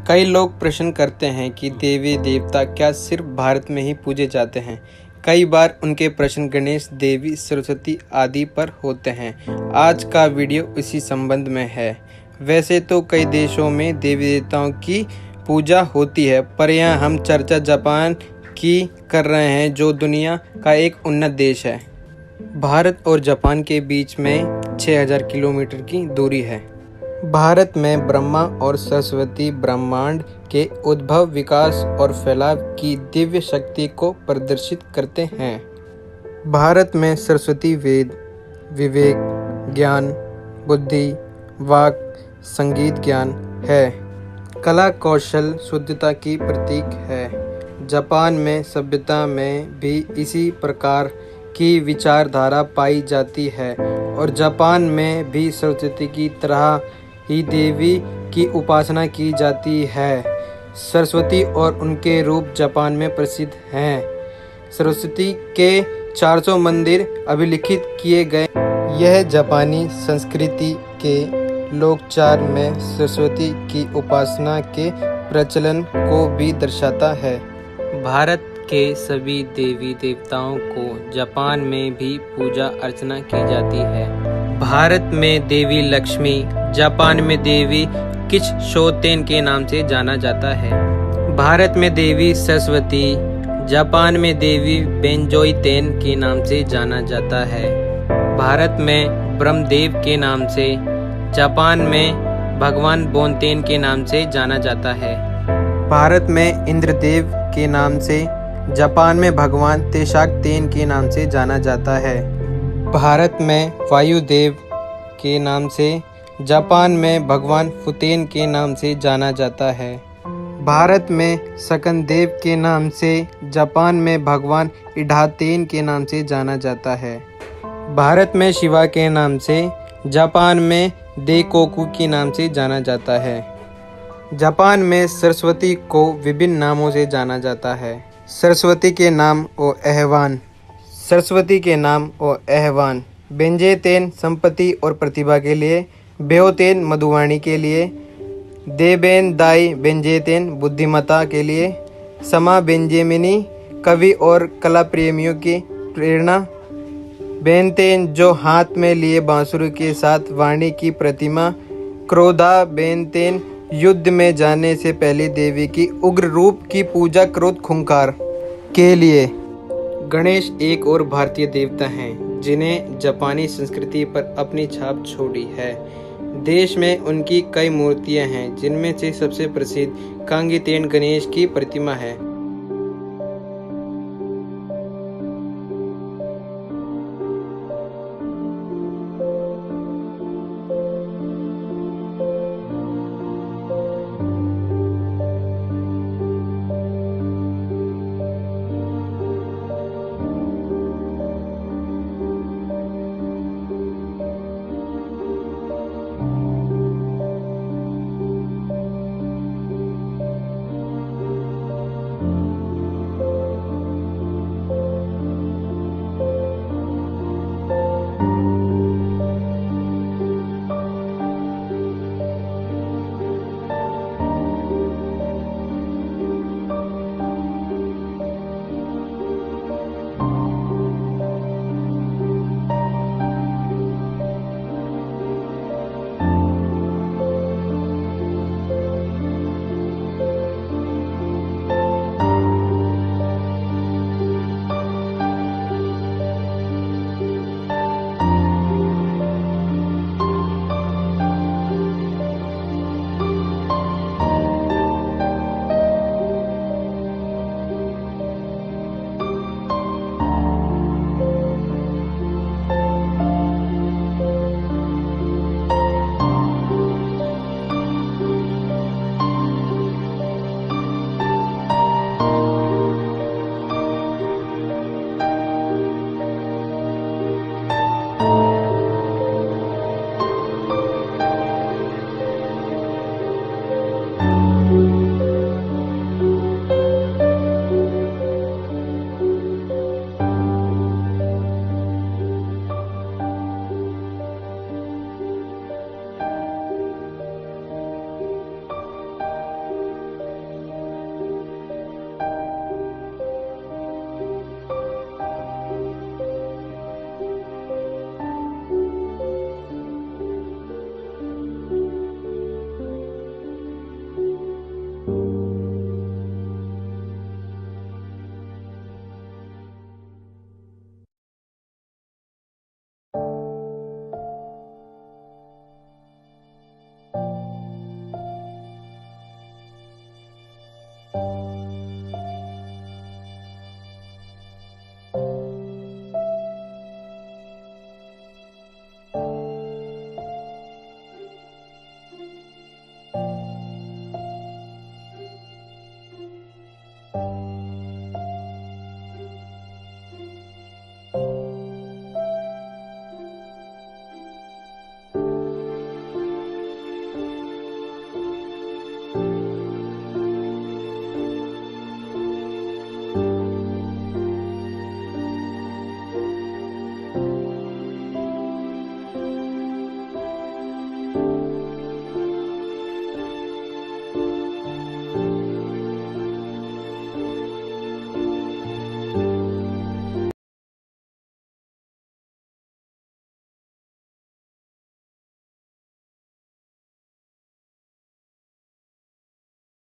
कई लोग प्रश्न करते हैं कि देवी देवता क्या सिर्फ भारत में ही पूजे जाते हैं। कई बार उनके प्रश्न गणेश, देवी, सरस्वती आदि पर होते हैं। आज का वीडियो इसी संबंध में है। वैसे तो कई देशों में देवी देवताओं की पूजा होती है, पर यहाँ हम चर्चा जापान की कर रहे हैं, जो दुनिया का एक उन्नत देश है। भारत और जापान के बीच में 6000 किलोमीटर की दूरी है। भारत में ब्रह्मा और सरस्वती ब्रह्मांड के उद्भव, विकास और फैलाव की दिव्य शक्ति को प्रदर्शित करते हैं। भारत में सरस्वती वेद, विवेक, ज्ञान, बुद्धि, वाक, संगीत ज्ञान है। कला, कौशल, शुद्धता की प्रतीक है। जापान में सभ्यता में भी इसी प्रकार की विचारधारा पाई जाती है और जापान में भी सरस्वती की तरह ही देवी की उपासना की जाती है। सरस्वती और उनके रूप जापान में प्रसिद्ध हैं। सरस्वती के 400 मंदिर अभिलिखित किए गए। यह जापानी संस्कृति के लोकचार में सरस्वती की उपासना के प्रचलन को भी दर्शाता है। भारत के सभी देवी देवताओं को जापान में भी पूजा अर्चना की जाती है। भारत में देवी लक्ष्मी, जापान में देवी किचशोतेन के नाम से जाना जाता है। भारत में देवी सरस्वती, जापान में देवी बेंजोईतेन के नाम से जाना जाता है। भारत में ब्रह्मदेव के नाम से, जापान में भगवान बोनतेन के नाम से जाना जाता है। भारत में इंद्रदेव के नाम से, जापान में भगवान तेशाकतेन के नाम से जाना जाता है। भारत में वायुदेव के नाम से, जापान में भगवान फुतेन के नाम से जाना जाता है। भारत में सकनदेव के नाम से, जापान में भगवान इडातेन के नाम से जाना जाता है। भारत में शिवा के नाम से, जापान में देकोकू के नाम से जाना जाता है। जापान में सरस्वती को विभिन्न नामों से जाना जाता है। सरस्वती के नाम ओ एहवान, सरस्वती के नाम ओ एहवान, बेंजेतेन संपत्ति और प्रतिभा के लिए, बेहोतेन मधुवाणी के लिए, देबेन दाई बेंजेतेन बुद्धिमत्ता के लिए, समा बेंजेमिनी कवि और कला प्रेमियों की प्रेरणा, बेनतेन जो हाथ में लिए बांसुरी के साथ वाणी की प्रतिमा, क्रोधा बेनतेन युद्ध में जाने से पहले देवी की उग्र रूप की पूजा, क्रोध खुंखार के लिए। गणेश एक और भारतीय देवता हैं जिन्हें जापानी संस्कृति पर अपनी छाप छोड़ी है। देश में उनकी कई मूर्तियां हैं, जिनमें से सबसे प्रसिद्ध कांगीतेन गणेश की प्रतिमा है।